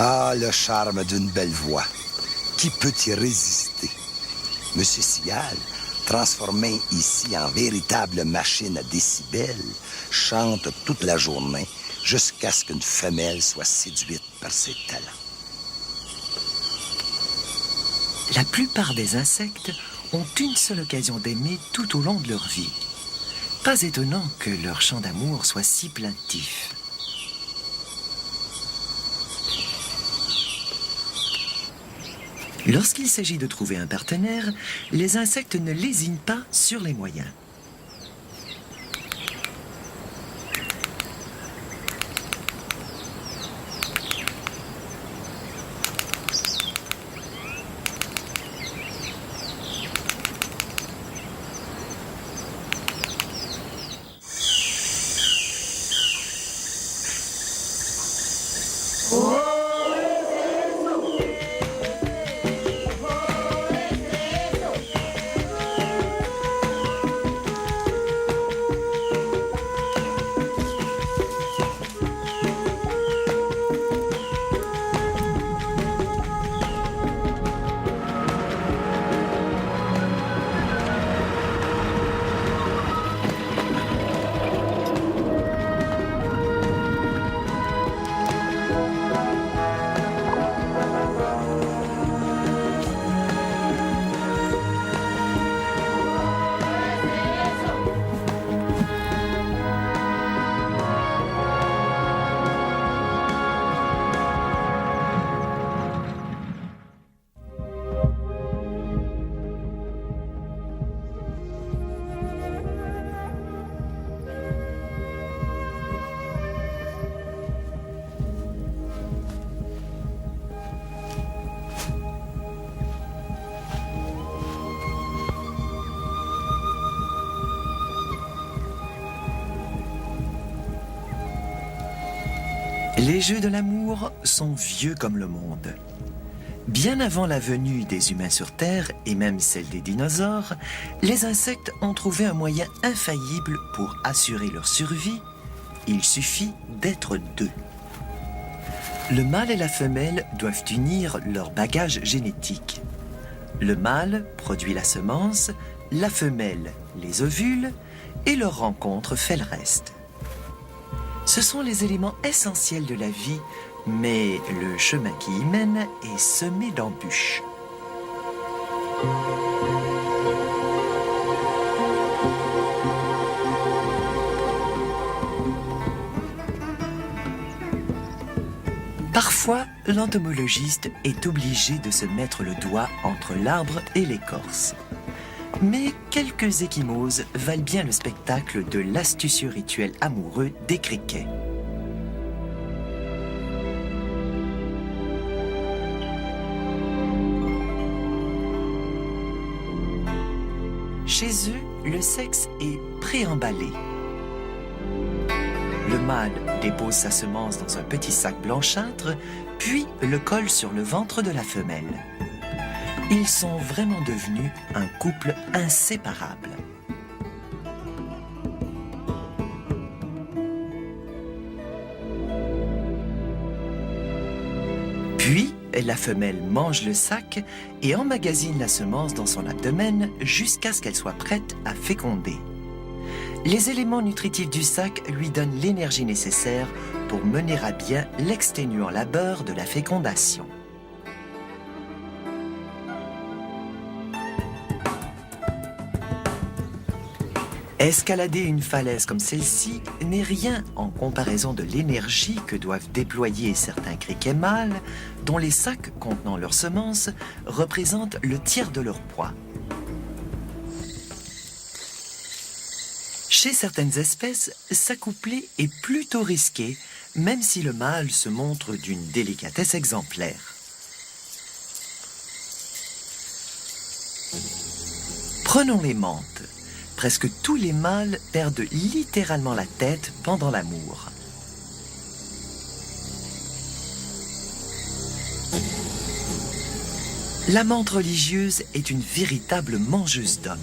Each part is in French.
Ah, le charme d'une belle voix. Qui peut y résister? Monsieur Cigale, transformé ici en véritable machine à décibels, chante toute la journée jusqu'à ce qu'une femelle soit séduite par ses talents. La plupart des insectes ont une seule occasion d'aimer tout au long de leur vie. Pas étonnant que leur chant d'amour soit si plaintif. Lorsqu'il s'agit de trouver un partenaire, les insectes ne lésinent pas sur les moyens. Les jeux de l'amour sont vieux comme le monde. Bien avant la venue des humains sur Terre, et même celle des dinosaures, les insectes ont trouvé un moyen infaillible pour assurer leur survie. Il suffit d'être deux. Le mâle et la femelle doivent unir leur bagage génétique. Le mâle produit la semence, la femelle les ovules, et leur rencontre fait le reste. Ce sont les éléments essentiels de la vie, mais le chemin qui y mène est semé d'embûches. Parfois, l'entomologiste est obligé de se mettre le doigt entre l'arbre et l'écorce. Mais quelques ecchymoses valent bien le spectacle de l'astucieux rituel amoureux des criquets. Chez eux, le sexe est préemballé. Le mâle dépose sa semence dans un petit sac blanchâtre, puis le colle sur le ventre de la femelle. Ils sont vraiment devenus un couple inséparable. Puis, la femelle mange le sac et emmagasine la semence dans son abdomen jusqu'à ce qu'elle soit prête à féconder. Les éléments nutritifs du sac lui donnent l'énergie nécessaire pour mener à bien l'exténuant labeur de la fécondation. Escalader une falaise comme celle-ci n'est rien en comparaison de l'énergie que doivent déployer certains criquets mâles dont les sacs contenant leurs semences représentent le tiers de leur poids. Chez certaines espèces, s'accoupler est plutôt risqué, même si le mâle se montre d'une délicatesse exemplaire. Prenons les menthes. Presque tous les mâles perdent littéralement la tête pendant l'amour. La menthe religieuse est une véritable mangeuse d'hommes.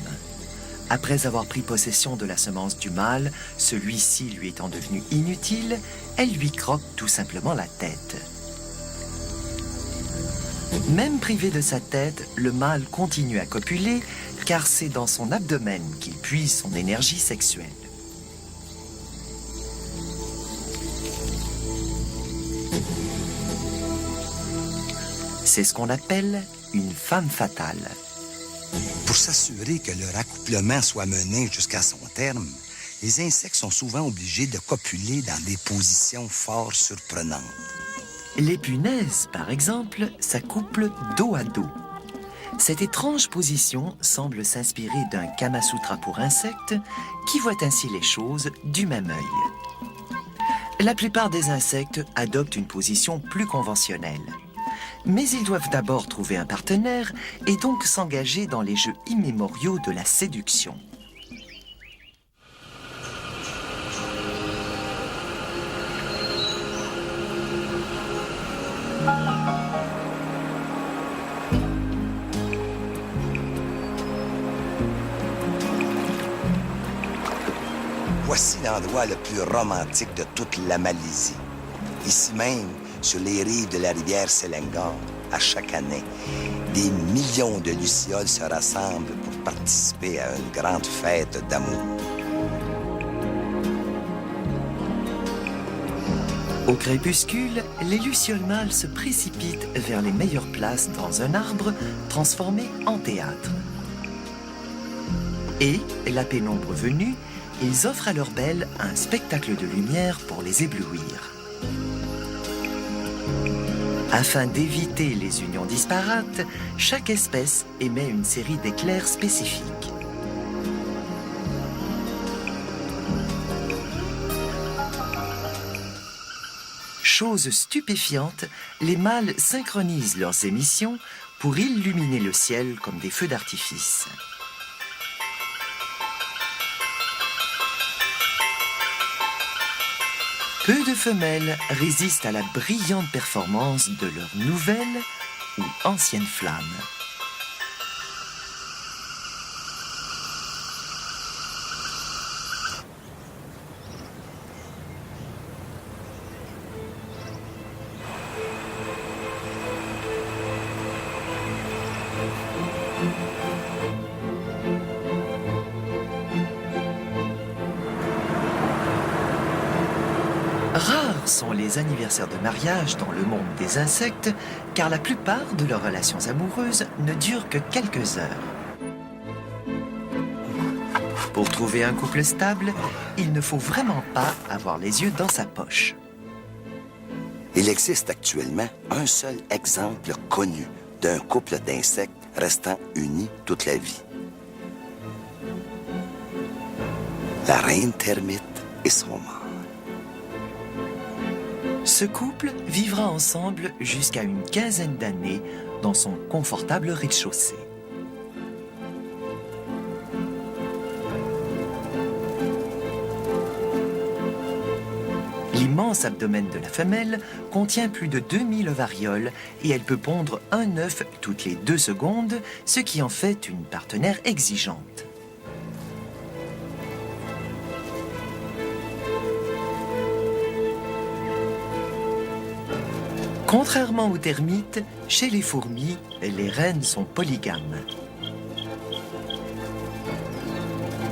Après avoir pris possession de la semence du mâle, celui-ci lui étant devenu inutile, elle lui croque tout simplement la tête. Même privé de sa tête, le mâle continue à copuler car c'est dans son abdomen qu'il puise son énergie sexuelle. C'est ce qu'on appelle une femme fatale. Pour s'assurer que leur accouplement soit mené jusqu'à son terme, les insectes sont souvent obligés de copuler dans des positions fort surprenantes. Les punaises, par exemple, s'accouplent dos à dos. Cette étrange position semble s'inspirer d'un Kamasutra pour insectes qui voit ainsi les choses du même œil. La plupart des insectes adoptent une position plus conventionnelle. Mais ils doivent d'abord trouver un partenaire et donc s'engager dans les jeux immémoriaux de la séduction. Voici l'endroit le plus romantique de toute la Malaisie. Ici même, sur les rives de la rivière Selangor, à chaque année, des millions de lucioles se rassemblent pour participer à une grande fête d'amour. Au crépuscule, les lucioles mâles se précipitent vers les meilleures places dans un arbre transformé en théâtre. Et, la pénombre venue, ils offrent à leurs belles un spectacle de lumière pour les éblouir. Afin d'éviter les unions disparates, chaque espèce émet une série d'éclairs spécifiques. Chose stupéfiante, les mâles synchronisent leurs émissions pour illuminer le ciel comme des feux d'artifice. Peu de femelles résistent à la brillante performance de leur nouvelle ou ancienne flamme. Rares sont les anniversaires de mariage dans le monde des insectes, car la plupart de leurs relations amoureuses ne durent que quelques heures. Pour trouver un couple stable, il ne faut vraiment pas avoir les yeux dans sa poche. Il existe actuellement un seul exemple connu d'un couple d'insectes restant unis toute la vie. La reine termite et son mâle. Ce couple vivra ensemble jusqu'à une quinzaine d'années dans son confortable rez-de-chaussée. L'immense abdomen de la femelle contient plus de 2000 ovarioles et elle peut pondre un œuf toutes les 2 secondes, ce qui en fait une partenaire exigeante. Contrairement aux termites, chez les fourmis, les reines sont polygames.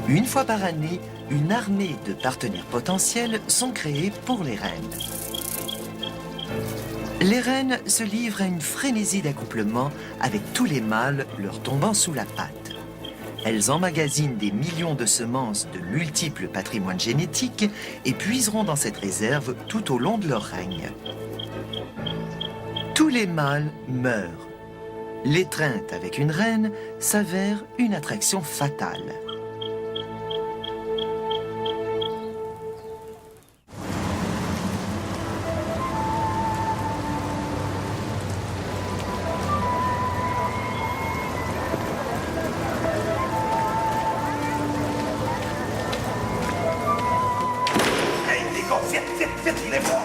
Une fois par année, une armée de partenaires potentiels sont créés pour les reines. Les reines se livrent à une frénésie d'accouplement avec tous les mâles leur tombant sous la patte. Elles emmagasinent des millions de semences de multiples patrimoines génétiques et puiseront dans cette réserve tout au long de leur règne. Tous les mâles meurent. L'étreinte avec une reine s'avère une attraction fatale. Hey, les gars, vite, vite, vite, venez voir!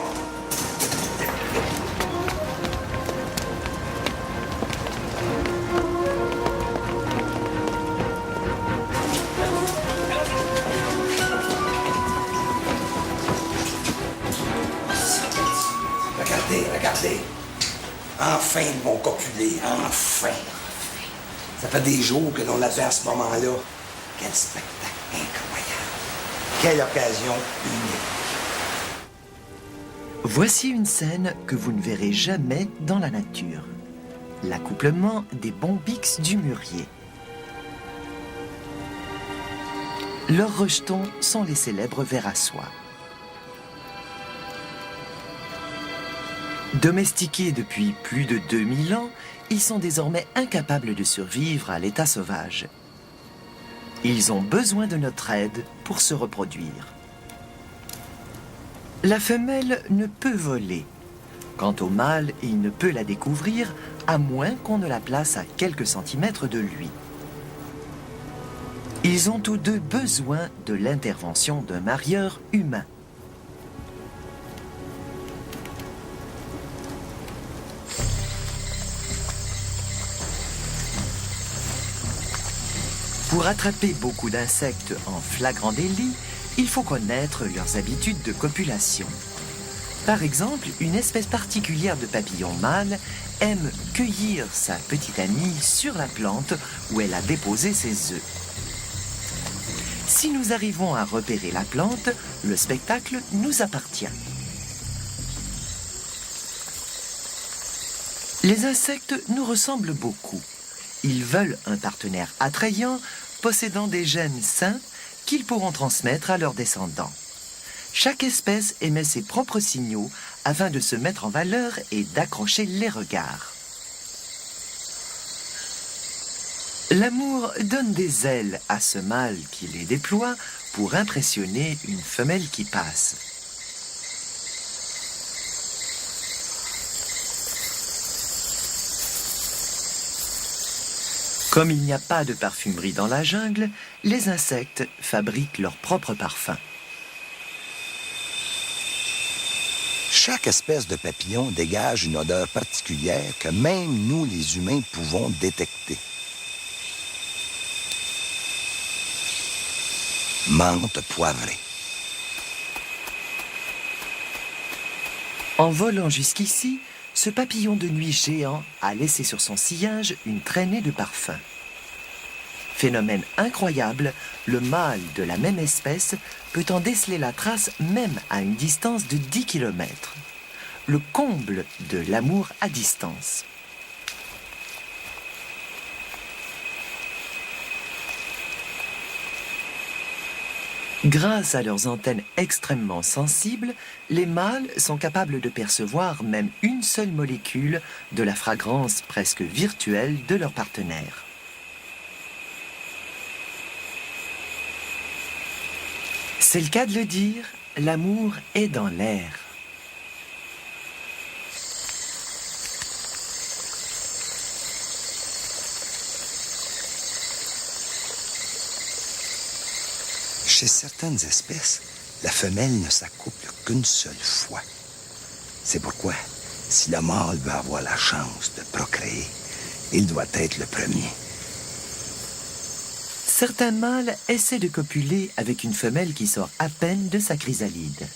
Enfin, ils vont copuler. Enfin. Ça fait des jours que l'on l'attend à ce moment-là. Quel spectacle incroyable. Quelle occasion unique. Voici une scène que vous ne verrez jamais dans la nature. L'accouplement des bombyx du mûrier. Leurs rejetons sont les célèbres vers à soie. Domestiqués depuis plus de 2000 ans, ils sont désormais incapables de survivre à l'état sauvage. Ils ont besoin de notre aide pour se reproduire. La femelle ne peut voler. Quant au mâle, il ne peut la découvrir à moins qu'on ne la place à quelques centimètres de lui. Ils ont tous deux besoin de l'intervention d'un marieur humain. Pour attraper beaucoup d'insectes en flagrant délit, il faut connaître leurs habitudes de copulation. Par exemple, une espèce particulière de papillon mâle aime cueillir sa petite amie sur la plante où elle a déposé ses œufs. Si nous arrivons à repérer la plante, le spectacle nous appartient. Les insectes nous ressemblent beaucoup. Ils veulent un partenaire attrayant, possédant des gènes sains qu'ils pourront transmettre à leurs descendants. Chaque espèce émet ses propres signaux afin de se mettre en valeur et d'accrocher les regards. L'amour donne des ailes à ce mâle qui les déploie pour impressionner une femelle qui passe. Comme il n'y a pas de parfumerie dans la jungle, les insectes fabriquent leur propre parfum. Chaque espèce de papillon dégage une odeur particulière que même nous, les humains, pouvons détecter. Menthe poivrée. En volant jusqu'ici, ce papillon de nuit géant a laissé sur son sillage une traînée de parfum. Phénomène incroyable, le mâle de la même espèce peut en déceler la trace même à une distance de 10 km. Le comble de l'amour à distance. Grâce à leurs antennes extrêmement sensibles, les mâles sont capables de percevoir même une seule molécule de la fragrance presque virtuelle de leur partenaire. C'est le cas de le dire, l'amour est dans l'air. Chez certaines espèces, la femelle ne s'accouple qu'une seule fois. C'est pourquoi, si le mâle veut avoir la chance de procréer, il doit être le premier. Certains mâles essaient de copuler avec une femelle qui sort à peine de sa chrysalide.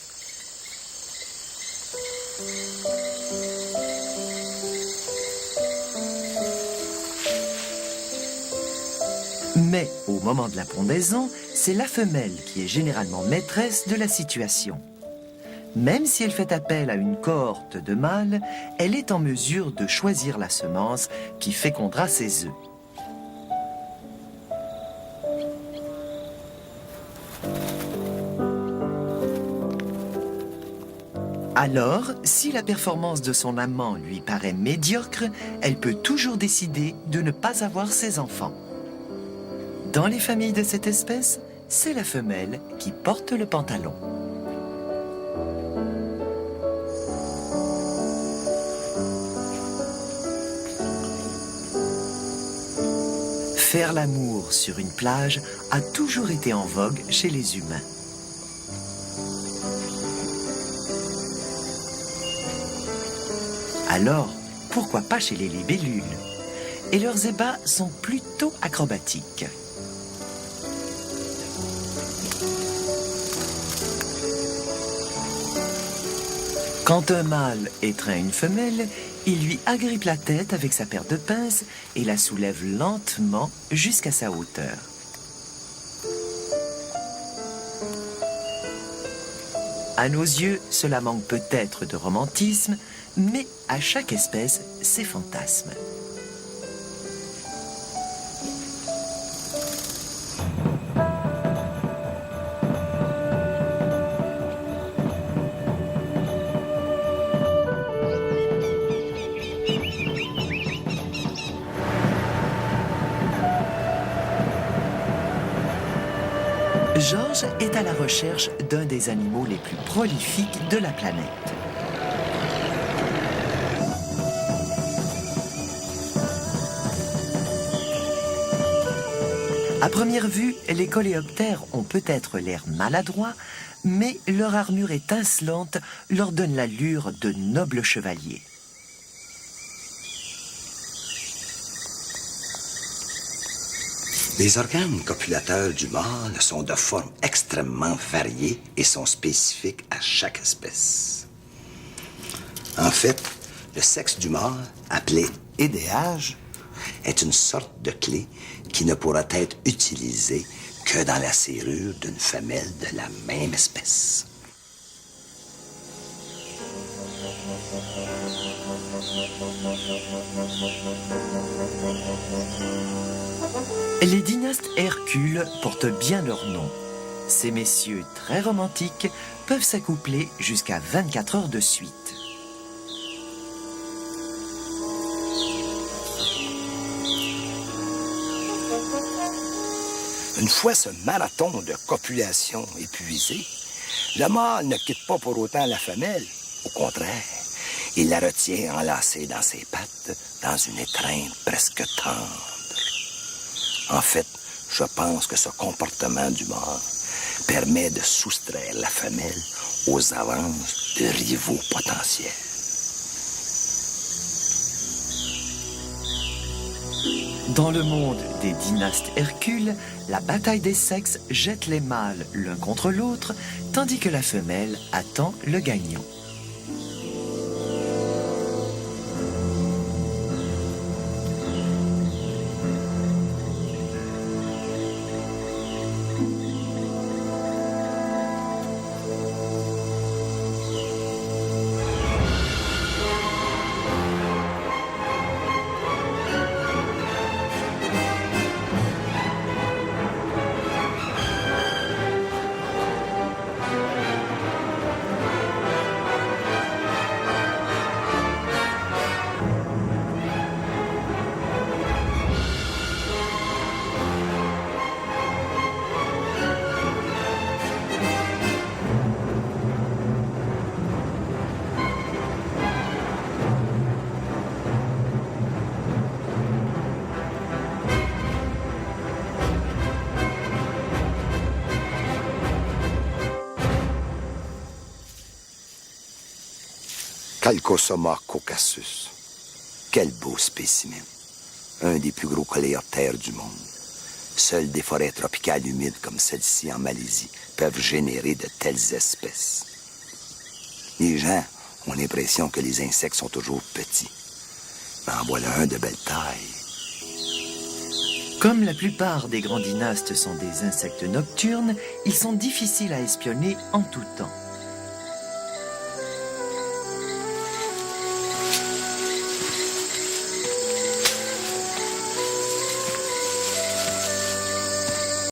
Mais au moment de la pondaison, c'est la femelle qui est généralement maîtresse de la situation. Même si elle fait appel à une cohorte de mâles, elle est en mesure de choisir la semence qui fécondera ses œufs. Alors, si la performance de son amant lui paraît médiocre, elle peut toujours décider de ne pas avoir ses enfants. Dans les familles de cette espèce, c'est la femelle qui porte le pantalon. Faire l'amour sur une plage a toujours été en vogue chez les humains. Alors, pourquoi pas chez les libellules? Et leurs ébats sont plutôt acrobatiques. Quand un mâle étreint une femelle, Il lui agrippe la tête avec sa paire de pinces et la soulève lentement jusqu'à sa hauteur. À nos yeux, cela manque peut-être de romantisme, mais à chaque espèce, ses fantasmes. Georges est à la recherche d'un des animaux les plus prolifiques de la planète. À première vue, les coléoptères ont peut-être l'air maladroits, mais leur armure étincelante leur donne l'allure de nobles chevaliers. Les organes copulateurs du mâle sont de forme extrêmement variée et sont spécifiques à chaque espèce. En fait, le sexe du mâle, appelé édéage, est une sorte de clé qui ne pourra être utilisée que dans la serrure d'une femelle de la même espèce. Les dynastes Hercule portent bien leur nom. Ces messieurs très romantiques peuvent s'accoupler jusqu'à 24 heures de suite. Une fois ce marathon de copulation épuisé, le mâle ne quitte pas pour autant la femelle. Au contraire, il la retient enlacée dans ses pattes, dans une étreinte presque tendre. En fait, je pense que ce comportement du mâle permet de soustraire la femelle aux avances de rivaux potentiels. Dans le monde des dynastes Hercule, la bataille des sexes jette les mâles l'un contre l'autre, tandis que la femelle attend le gagnant. Calcosoma caucasus. Quel beau spécimen. Un des plus gros coléoptères du monde. Seules des forêts tropicales humides comme celle-ci en Malaisie peuvent générer de telles espèces. Les gens ont l'impression que les insectes sont toujours petits. Mais en voilà un de belle taille. Comme la plupart des grands dynastes sont des insectes nocturnes, ils sont difficiles à espionner en tout temps.